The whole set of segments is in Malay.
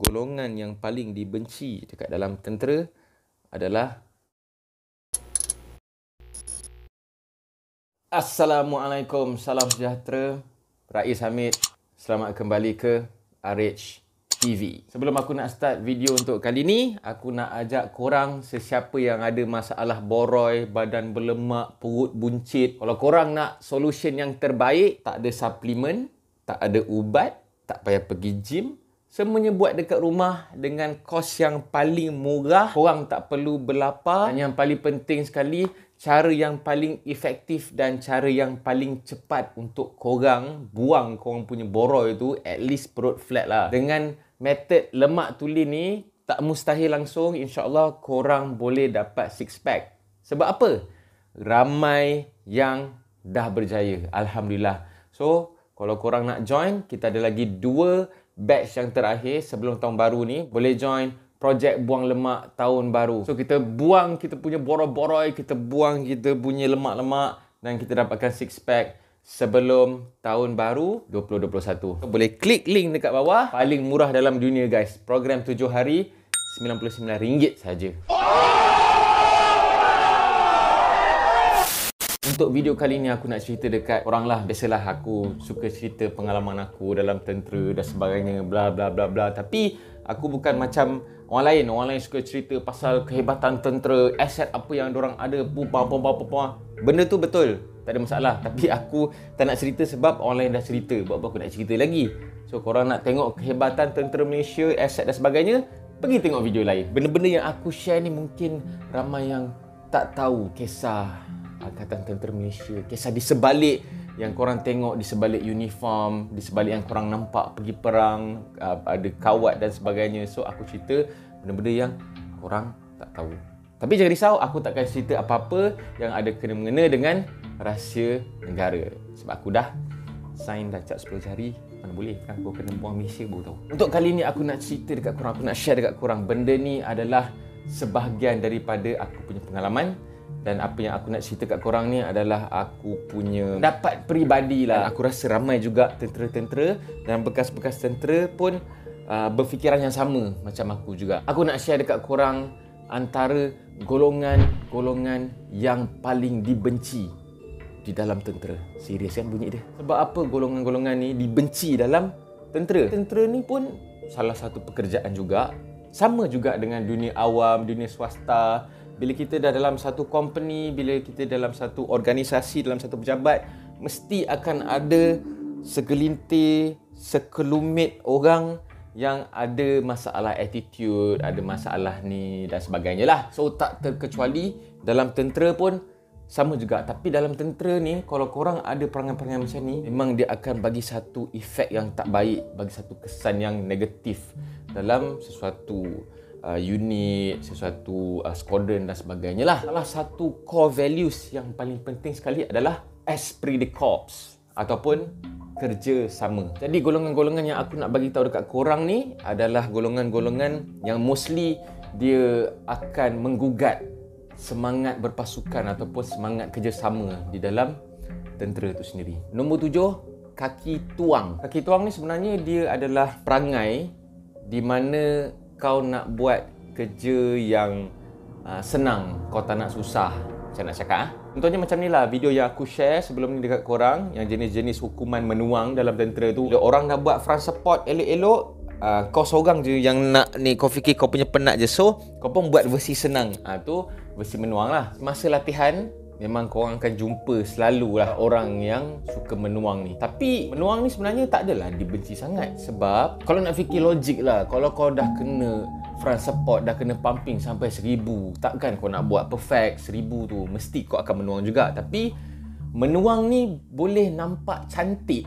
golongan yang paling dibenci dekat dalam tentera adalah Assalamualaikum, salam sejahtera. Rais Hamid, selamat kembali ke RH TV. Sebelum aku nak start video untuk kali ni, aku nak ajak korang sesiapa yang ada masalah boroi, badan berlemak, perut buncit. Kalau korang nak solution yang terbaik, tak ada suplemen, tak ada ubat, tak payah pergi gym, semuanya buat dekat rumah dengan kos yang paling murah. Korang tak perlu berlapar. Dan yang paling penting sekali, cara yang paling efektif dan cara yang paling cepat untuk korang buang korang punya boroi tu, at least perut flat lah. Dengan method lemak tuli ni, tak mustahil langsung, insyaAllah korang boleh dapat six pack. Sebab apa? Ramai yang dah berjaya, Alhamdulillah. So, kalau korang nak join, kita ada lagi 2 batch yang terakhir sebelum tahun baru ni. Boleh join projek buang lemak tahun baru. So kita buang kita punya boroi-boroi, kita buang kita punya lemak-lemak dan kita dapatkan six pack sebelum tahun baru 2021. So, boleh klik link dekat bawah. Paling murah dalam dunia guys. Program 7 hari RM99 saja. Untuk video kali ni aku nak cerita dekat orang lah. Biasalah aku suka cerita pengalaman aku dalam tentera dan sebagainya, bla bla bla bla. Tapi aku bukan macam orang lain. Orang lain suka cerita pasal kehebatan tentera, aset apa yang diorang ada, benda tu betul, tak ada masalah. Tapi aku tak nak cerita sebab orang lain dah cerita. Buat apa aku nak cerita lagi? So korang nak tengok kehebatan tentera Malaysia, aset dan sebagainya, pergi tengok video lain. Benda-benda yang aku share ni mungkin ramai yang tak tahu kisah Angkatan Tentera Malaysia, kisah di sebalik yang korang tengok, di sebalik uniform, di sebalik yang korang nampak pergi perang, ada kawat dan sebagainya. So aku cerita benda-benda yang korang tak tahu. Tapi jangan risau, aku takkan cerita apa-apa yang ada kena-mengena dengan rahsia negara. Sebab aku dah sign dah cap 10 jari. Mana boleh kan, kau kena buang Malaysia baru tahu. Untuk kali ni aku nak cerita dekat korang, aku nak share dekat korang. Benda ni adalah sebahagian daripada aku punya pengalaman. Dan apa yang aku nak cerita kat korang ni adalah aku punya pendapat peribadi lah. Dan aku rasa ramai juga tentera-tentera dan bekas-bekas tentera pun berfikiran yang sama macam aku juga. Aku nak share dekat korang antara golongan-golongan yang paling dibenci di dalam tentera. Serius kan bunyi dia? Sebab apa golongan-golongan ni dibenci dalam tentera? Tentera ni pun salah satu pekerjaan juga. Sama juga dengan dunia awam, dunia swasta. Bila kita dah dalam satu company, bila kita dalam satu organisasi, dalam satu pejabat, mesti akan ada segelintir, sekelumit orang yang ada masalah attitude, ada masalah ni dan sebagainya lah. So tak terkecuali dalam tentera pun sama juga. Tapi dalam tentera ni, kalau korang ada perangai-perangai macam ni, memang dia akan bagi satu efek yang tak baik, bagi satu kesan yang negatif dalam sesuatu unit, sesuatu squadron dan sebagainya lah. Salah satu core values yang paling penting sekali adalah esprit de corps ataupun kerja sama. Jadi golongan-golongan yang aku nak bagi tahu dekat korang ni adalah golongan-golongan yang mostly dia akan menggugat semangat berpasukan ataupun semangat kerjasama di dalam tentera itu sendiri. Nombor 7, kaki tuang. Kaki tuang ni sebenarnya dia adalah perangai di mana kau nak buat kerja yang senang, kau tak nak susah. Macam nak cakap contohnya macam ni lah video yang aku share sebelum ni dekat korang, yang jenis-jenis hukuman menuang dalam tentera tu. Bila orang dah buat front support elok-elok, kau seorang je yang nak ni, kau fikir kau punya penat je. So kau pun buat versi senang, tu versi menuang lah. Masa latihan memang korang akan jumpa selalulah orang yang suka menuang ni. Tapi menuang ni sebenarnya tak adalah dibenci sangat. Sebab kalau nak fikir logik lah, kalau kau dah kena front support, dah kena pumping sampai 1000, takkan kau nak buat perfect 1000 tu, mesti kau akan menuang juga. Tapi menuang ni boleh nampak cantik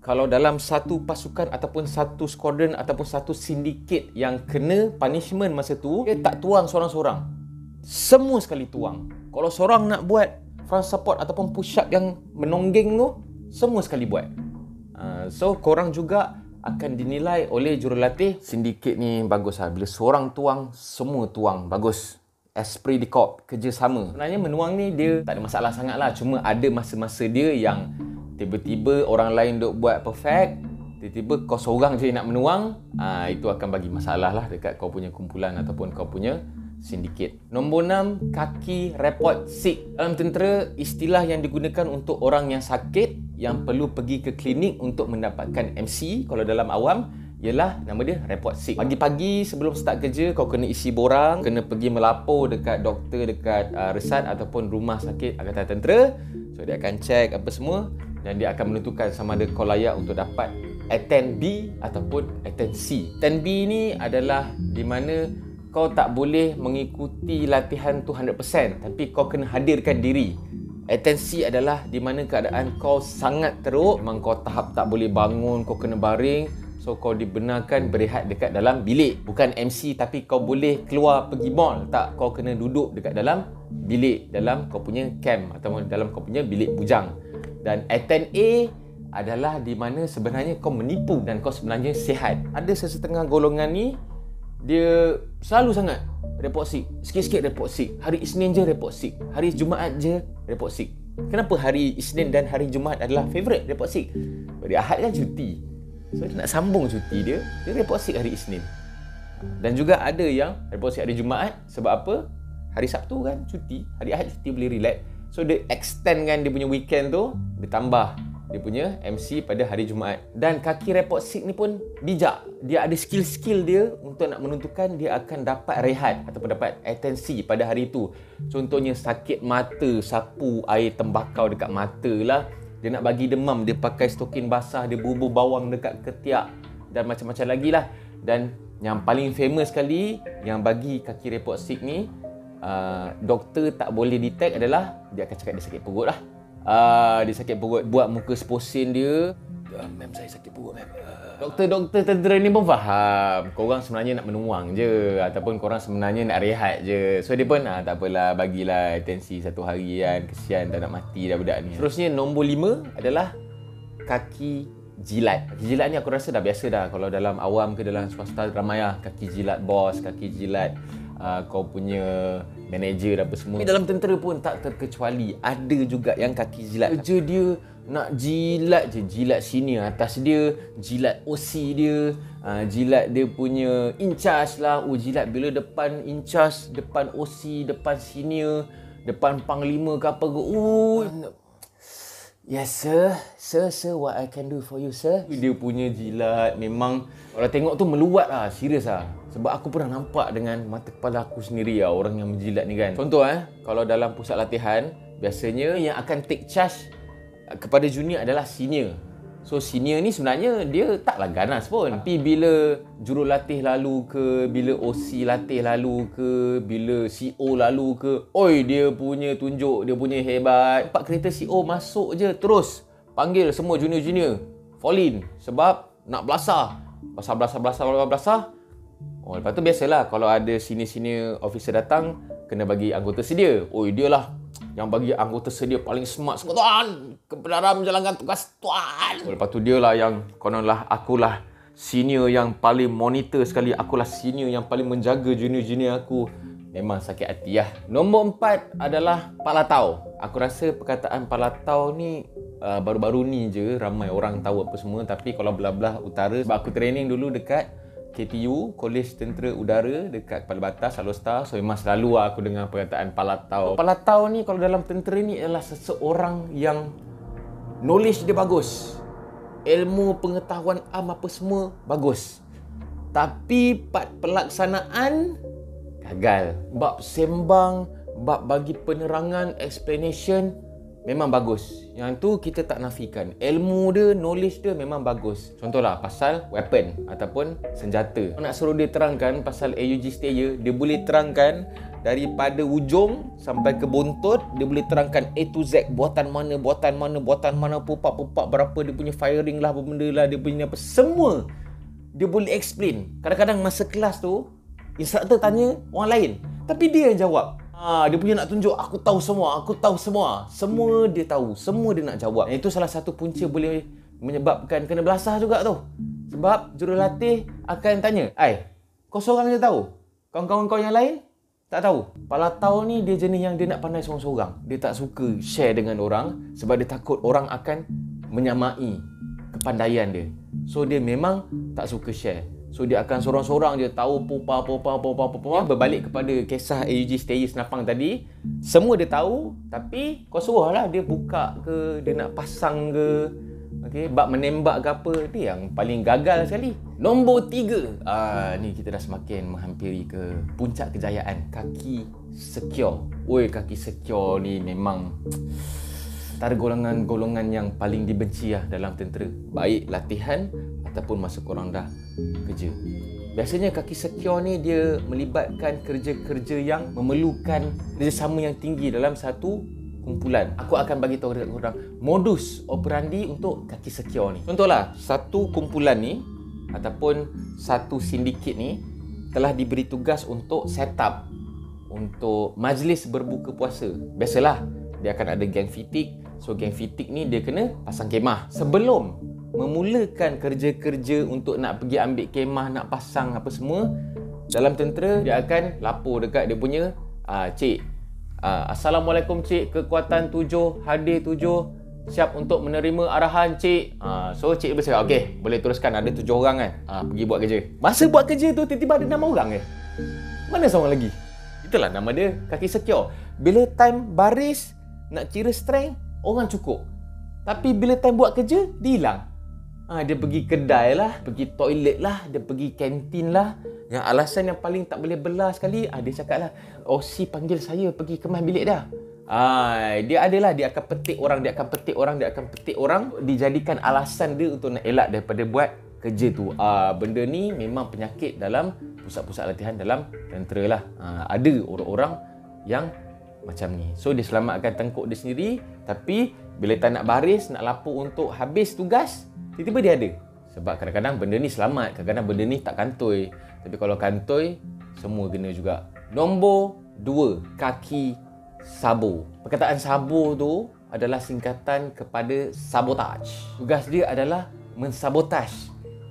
kalau dalam satu pasukan ataupun satu squadron ataupun satu sindiket yang kena punishment masa tu, dia tak tuang seorang-seorang, semua sekali tuang. Kalau seorang nak buat front support ataupun push up yang menonggeng tu, semua sekali buat. So korang juga akan dinilai oleh jurulatih. Sindiket ni bagus lah, bila seorang tuang, semua tuang, bagus. Esprit de corps, kerjasama. Sebenarnya menuang ni dia tak ada masalah sangat lah. Cuma ada masa-masa dia yang tiba-tiba orang lain duk buat perfect, tiba-tiba kau seorang je nak menuang, itu akan bagi masalah lah dekat kau punya kumpulan ataupun kau punya sindiket. Nombor 6, kaki report sick. Dalam tentera, istilah yang digunakan untuk orang yang sakit yang perlu pergi ke klinik untuk mendapatkan MC. Kalau dalam awam ialah nama dia report sick. Pagi-pagi sebelum start kerja, kau kena isi borang, kena pergi melapor dekat doktor, dekat resat ataupun rumah sakit Angkatan Tentera. So dia akan check apa semua dan dia akan menentukan sama ada kau layak untuk dapat attend B ataupun attend C. Attend B ni adalah di mana kau tak boleh mengikuti latihan tu 100%, tapi kau kena hadirkan diri. Attend C adalah di mana keadaan kau sangat teruk, memang kau tahap tak boleh bangun, kau kena baring. So kau dibenarkan berehat dekat dalam bilik. Bukan MC tapi kau boleh keluar pergi mall. Tak, kau kena duduk dekat dalam bilik, dalam kau punya camp ataupun dalam kau punya bilik bujang. Dan attend A adalah di mana sebenarnya kau menipu dan kau sebenarnya sihat. Ada sesetengah golongan ni, dia selalu sangat report sick. Sikit-sikit report sick. Hari Isnin je report sick. Hari Jumaat je report sick. Kenapa hari Isnin dan hari Jumaat adalah favourite report sick? Hari Ahad kan cuti. So dia nak sambung cuti dia report sick hari Isnin. Dan juga ada yang report sick hari Jumaat. Sebab apa? Hari Sabtu kan cuti, hari Ahad cuti boleh relax. So dia extend kan dia punya weekend tu, dia tambah dia punya MC pada hari Jumaat. Dan kaki report sick ni pun bijak. Dia ada skill-skill dia untuk nak menentukan dia akan dapat rehat ataupun dapat atensi pada hari itu. Contohnya sakit mata, sapu air tembakau dekat mata lah. Dia nak bagi demam, dia pakai stokin basah, dia bubur bawang dekat ketiak dan macam-macam lagi lah. Dan yang paling famous sekali yang bagi kaki report sick ni, doktor tak boleh detect adalah dia akan cakap dia sakit perut lah. Dia sakit perut, buat muka seposin dia. Ma'am, saya sakit perut, ma'am. Doktor-doktor tentera ni pun faham korang sebenarnya nak menuang je ataupun korang sebenarnya nak rehat je. So dia pun tak apalah, bagilah atensi satu hari kan. Kesian tak nak mati dah budak ni. Seterusnya nombor 5 adalah kaki jilat. Kaki jilat ni aku rasa dah biasa dah. Kalau dalam awam ke dalam swasta ramai lah. Kaki jilat bos, kaki jilat kau punya manager apa semua. Dalam tentera pun tak terkecuali. Ada juga yang kaki jilat. Kerja dia nak jilat je. Jilat senior atas dia, jilat OC dia, jilat dia punya in charge lah. Jilat bila depan in charge, depan OC, depan senior, depan panglima ke apa ke. Yes sir, sir, what I can do for you sir. Dia punya jilat memang orang tengok tu meluat lah, serius lah. Sebab aku pernah nampak dengan mata kepala aku sendiri lah orang yang menjilat ni kan. Contoh kalau dalam pusat latihan, biasanya yang akan take charge kepada junior adalah senior. So senior ni sebenarnya dia taklah ganas pun. Tapi bila jurulatih lalu ke, bila OC latih lalu ke, bila CO lalu ke, oi dia punya tunjuk, dia punya hebat. Nampak kereta CO masuk je terus panggil semua junior-junior fall in sebab nak belasah. Belasah. Lepas tu biasalah kalau ada senior-senior officer datang, kena bagi anggota sedia. Oi dia lah yang bagi anggota sedia paling smart semua, tuan, ke dalam menjalankan tugas tuan. Lepas tu dia lah yang kononlah akulah senior yang paling monitor sekali, akulah senior yang paling menjaga junior-junior aku. Memang sakit hati lah. Nombor 4 adalah palatau. Aku rasa perkataan palatau ni baru-baru ni je ramai orang tahu apa semua. Tapi kalau belah-belah utara, sebab aku training dulu dekat KTU, Kolej Tentera Udara dekat Kepala Batas, Alostar. So memang selalu aku dengar perkataan palatau. Palatau ni kalau dalam tentera ni adalah seseorang yang knowledge dia bagus, ilmu pengetahuan apa semua bagus, tapi part pelaksanaan gagal. Bab sembang, bab bagi penerangan, explanation memang bagus. Yang tu kita tak nafikan. Ilmu dia, knowledge dia memang bagus. Contohlah pasal weapon ataupun senjata. Nak suruh dia terangkan pasal AUG Steyr, dia boleh terangkan daripada ujung sampai ke buntut. Dia boleh terangkan A to Z, buatan mana, pupak-pupak berapa dia punya firing lah, apa benda lah, dia punya apa, semua dia boleh explain. Kadang-kadang masa kelas tu instructor tanya orang lain, tapi dia yang jawab. Dia punya nak tunjuk, aku tahu semua. Semua dia tahu, semua dia nak jawab. Dan itu salah satu punca boleh menyebabkan kena belasah juga tu. Sebab jurulatih akan tanya, kau seorang je tahu? Kawan-kawan kau yang lain tak tahu? Palatau ni dia jenis yang dia nak pandai seorang-seorang. Dia tak suka share dengan orang sebab dia takut orang akan menyamai kepandaian dia. So dia memang tak suka share. So dia akan sorang-sorang je tahu popa. Berbalik kepada kisah AUG Stay Senapang tadi, semua dia tahu, tapi kau suruh lah dia buka ke, dia nak pasang ke, okey, bab menembak ke apa, dia yang paling gagal sekali. Nombor 3. Ni kita dah semakin menghampiri ke puncak kejayaan, Kaki Secure. Oi, Kaki Secure ni memang antara golongan-golongan yang paling dibenci lah dalam tentera. Baik latihan ataupun masa korang dah kerja. Biasanya Kaki Secure ni dia melibatkan kerja-kerja yang memerlukan kerjasama yang tinggi dalam satu kumpulan. Aku akan bagi tahu dekat korang modus operandi untuk Kaki Secure ni. Contohlah, satu kumpulan ni ataupun satu sindiket ni telah diberi tugas untuk set up untuk majlis berbuka puasa. Biasalah, dia akan ada geng fitik. So geng fitik ni dia kena pasang kemah. Sebelum memulakan kerja-kerja untuk nak pergi ambil kemah, nak pasang apa semua, dalam tentera dia akan lapor dekat dia punya cik, Assalamualaikum cik, kekuatan 7 hadir 7, siap untuk menerima arahan cik. So cik bercakap, okey, boleh teruskan, ada 7 orang kan, pergi buat kerja. Masa buat kerja tu tiba-tiba ada 6 orang je. Mana seorang lagi? Itulah nama dia, Kaki Secure. Bila time baris nak kira strength, orang cukup. Tapi bila time buat kerja, dia hilang. Dia pergi kedai lah, pergi toilet lah, dia pergi kantin lah. Yang alasan yang paling tak boleh belah sekali, dia cakap lah, OC panggil saya pergi kemas bilik dah. Dia adalah, dia akan petik orang, dijadikan alasan dia untuk nak elak daripada buat kerja tu. Benda ni memang penyakit dalam pusat-pusat latihan dalam tentera lah. Ada orang-orang yang macam ni. So dia selamatkan tengkuk dia sendiri, tapi bila tak nak baris, nak lapor untuk habis tugas, tiba-tiba dia ada. Sebab kadang-kadang benda ni selamat, kadang-kadang benda ni tak kantoi. Tapi kalau kantoi, semua kena juga. Nombor 2, Kaki Sabo. Perkataan sabo tu adalah singkatan kepada sabotage. Tugas dia adalah mensabotaj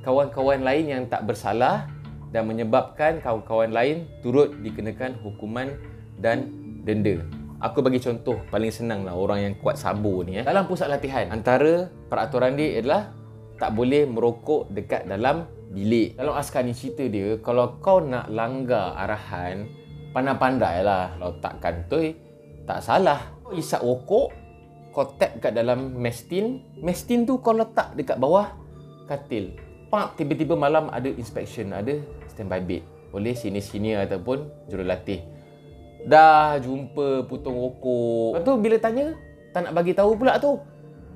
kawan-kawan lain yang tak bersalah dan menyebabkan kawan-kawan lain turut dikenakan hukuman dan denda. Aku bagi contoh paling senang lah orang yang kuat sabo ni. Dalam pusat latihan, antara peraturan dia adalah tak boleh merokok dekat dalam bilik. Dalam askar ni cerita dia, kalau kau nak langgar arahan, pandai-pandai lah. Kalau tak kantoi, tak salah. Kau isap rokok, kau tap kat dalam mestin. Mestin tu kau letak dekat bawah katil. Tiba-tiba malam ada inspection, ada standby bed oleh senior-senior ataupun jurulatih. Dah jumpa putung rokok. Lepas tu bila tanya, tak nak bagi tahu pula tu.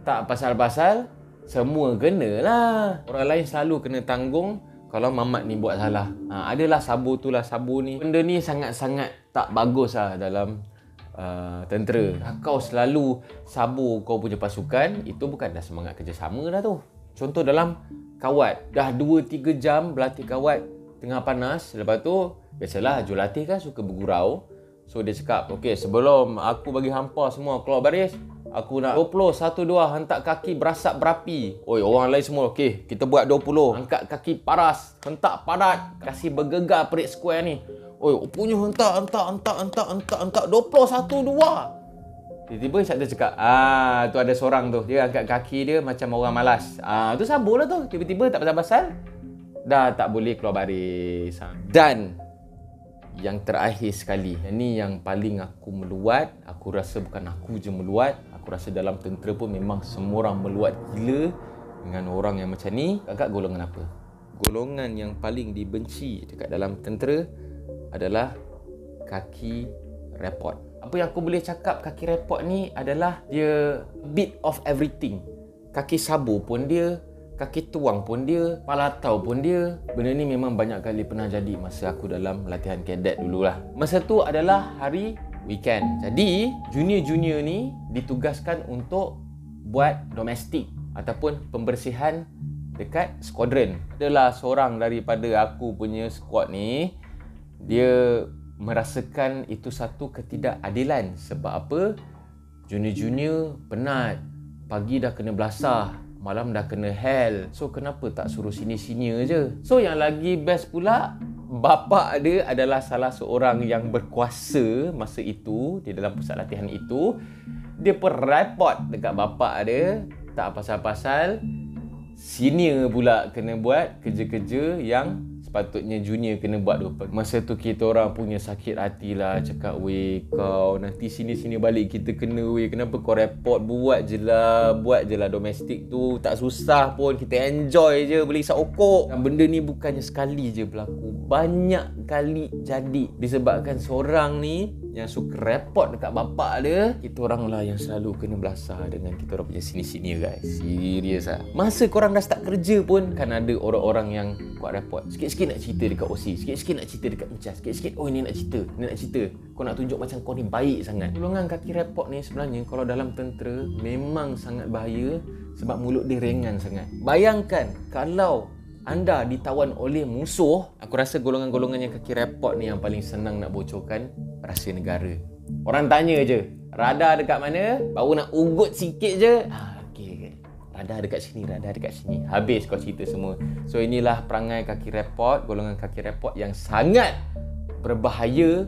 Tak pasal-pasal, semua kena lah. Orang lain selalu kena tanggung kalau mamat ni buat salah. Adalah sabo tu lah, sabo ni. Benda ni sangat-sangat tak bagus lah dalam tentera. Kau selalu sabo kau punya pasukan, itu bukan dah semangat kerjasama dah tu. Contoh dalam kawat, dah 2-3 jam berlatih kawat tengah panas. Lepas tu, biasalah jurulatih kan suka bergurau. So dia cakap, okey, sebelum aku bagi hampa semua keluar baris, aku nak 20, 1, 2, hantar kaki berasap berapi. Oi, orang lain semua, okey, kita buat 20. Angkat kaki paras, hentak padat, kasih bergegar perit square ni. Oi, punya hentak 20, 1, 2. Tiba-tiba dia cakap, tu ada seorang tu, dia angkat kaki dia macam orang malas. Tu sabo lah tu. Tiba-tiba tak pasal-pasal, dah tak boleh keluar baris. Dan yang terakhir sekali, yang ni yang paling aku meluat. Aku rasa bukan aku je meluat, aku rasa dalam tentera pun memang semua orang meluat gila dengan orang yang macam ni. Agak golongan apa? Golongan yang paling dibenci dekat dalam tentera adalah Kaki Report. Apa yang aku boleh cakap, Kaki Report ni adalah dia bit of everything. Kaki sabo pun dia, kaki tuang pun dia, palatau pun dia. Benda ni memang banyak kali pernah jadi masa aku dalam latihan kadet dululah. Masa tu adalah hari weekend. Jadi, junior-junior ni ditugaskan untuk buat domestik ataupun pembersihan dekat skuadron. Adalah seorang daripada aku punya squad ni, dia merasakan itu satu ketidakadilan. Sebab apa? Junior-junior penat. Pagi dah kena belasah, malam dah kena hell. So kenapa tak suruh senior-senior je? So yang lagi best pula, bapa dia adalah salah seorang yang berkuasa masa itu di dalam pusat latihan itu. Dia pun report dekat bapa dia, tak pasal-pasal senior pula kena buat kerja-kerja yang sepatutnya junior kena buat tu. Masa tu kita orang punya sakit hati lah, cakap weh kau nanti sini-sini balik kita kena weh, kenapa kau report, buat je lah domestik tu, tak susah pun, kita enjoy je beli isap okok. Dan benda ni bukannya sekali je berlaku, banyak kali jadi disebabkan seorang ni yang suka report dekat bapak dia. Kita orang lah yang selalu kena belasah dengan kita orang punya sini-sini guys. Serius lah. Masa korang dah start kerja pun kan ada orang-orang yang buat report. Sikit-sikit nak cerita dekat OC, sikit-sikit nak cerita dekat Encas, sikit-sikit oh ini nak cerita. Kau nak tunjuk macam kau ni baik sangat. Golongan kaki report ni sebenarnya kalau dalam tentera memang sangat bahaya sebab mulut dia ringan sangat. Bayangkan kalau anda ditawan oleh musuh, aku rasa golongan-golongan yang kaki report ni yang paling senang nak bocorkan rahsia negara. Orang tanya je, radar dekat mana? Baru nak ugut sikit je, okey. Radar dekat sini. Habis kau cerita semua. So inilah perangai kaki report, golongan kaki report yang sangat berbahaya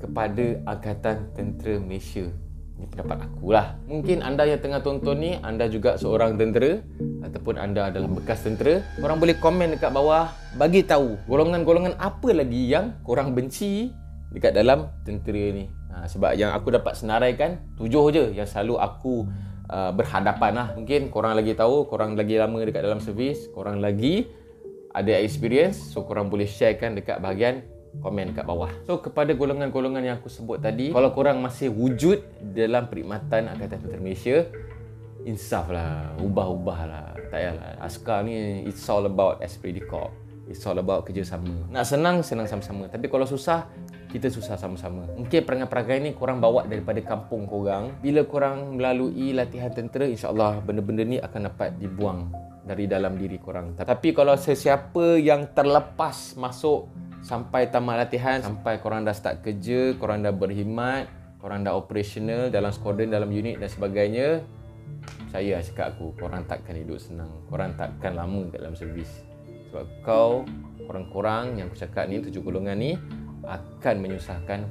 kepada Angkatan Tentera Malaysia. Ini pendapat aku lah. Mungkin anda yang tengah tonton ni, anda juga seorang tentera ataupun anda adalah bekas tentera. Korang boleh komen dekat bawah, bagi tahu golongan-golongan apa lagi yang korang benci dekat dalam tentera ni. Sebab yang aku dapat senaraikan 7 je yang selalu aku berhadapan lah. Mungkin korang lagi tahu, korang lagi lama dekat dalam servis, korang lagi ada experience, so korang boleh sharekan dekat bahagian komen kat bawah. So kepada golongan-golongan yang aku sebut tadi, kalau korang masih wujud dalam perkhidmatan Angkatan Tentera Malaysia, insaf lah, ubah-ubah lah. Tak payahlah, askar ni it's all about esprit de corps, it's all about kerjasama. Nak senang sama-sama, tapi kalau susah, kita susah sama-sama. Mungkin perangai-perangai ni korang bawa daripada kampung korang. Bila korang melalui latihan tentera, insyaAllah benda-benda ni akan dapat dibuang dari dalam diri korang. Tapi kalau sesiapa yang terlepas masuk sampai tamat latihan, sampai korang dah start kerja, korang dah berkhidmat, korang dah operational dalam squadron, dalam unit dan sebagainya, saya cakap aku, korang takkan hidup senang, korang takkan lama kat dalam servis. Sebab korang-korang yang aku cakap ni, 7 golongan ni akan menyusahkan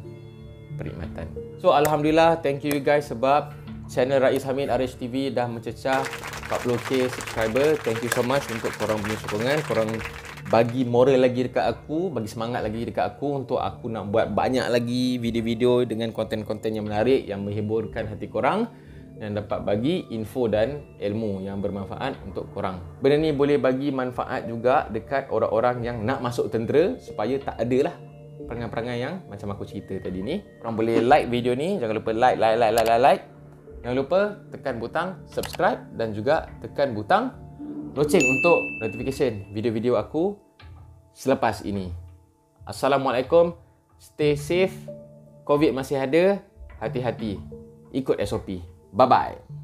perkhidmatan. So Alhamdulillah, thank you guys sebab channel Rais Hamid RHTV dah mencecah 40k subscriber. Thank you so much untuk korang punya sokongan. Korang bagi moral lagi dekat aku, bagi semangat lagi dekat aku untuk aku nak buat banyak lagi video-video dengan konten-konten yang menarik, yang menghiburkan hati korang dan dapat bagi info dan ilmu yang bermanfaat untuk korang. Benda ni boleh bagi manfaat juga dekat orang-orang yang nak masuk tentera supaya tak adalah perangai-perangai yang macam aku cerita tadi ni. Korang boleh like video ni, jangan lupa like. Jangan lupa tekan butang subscribe dan juga tekan butang loceng untuk notification video-video aku selepas ini. Assalamualaikum. Stay safe. COVID masih ada. Hati-hati. Ikut SOP. Bye-bye.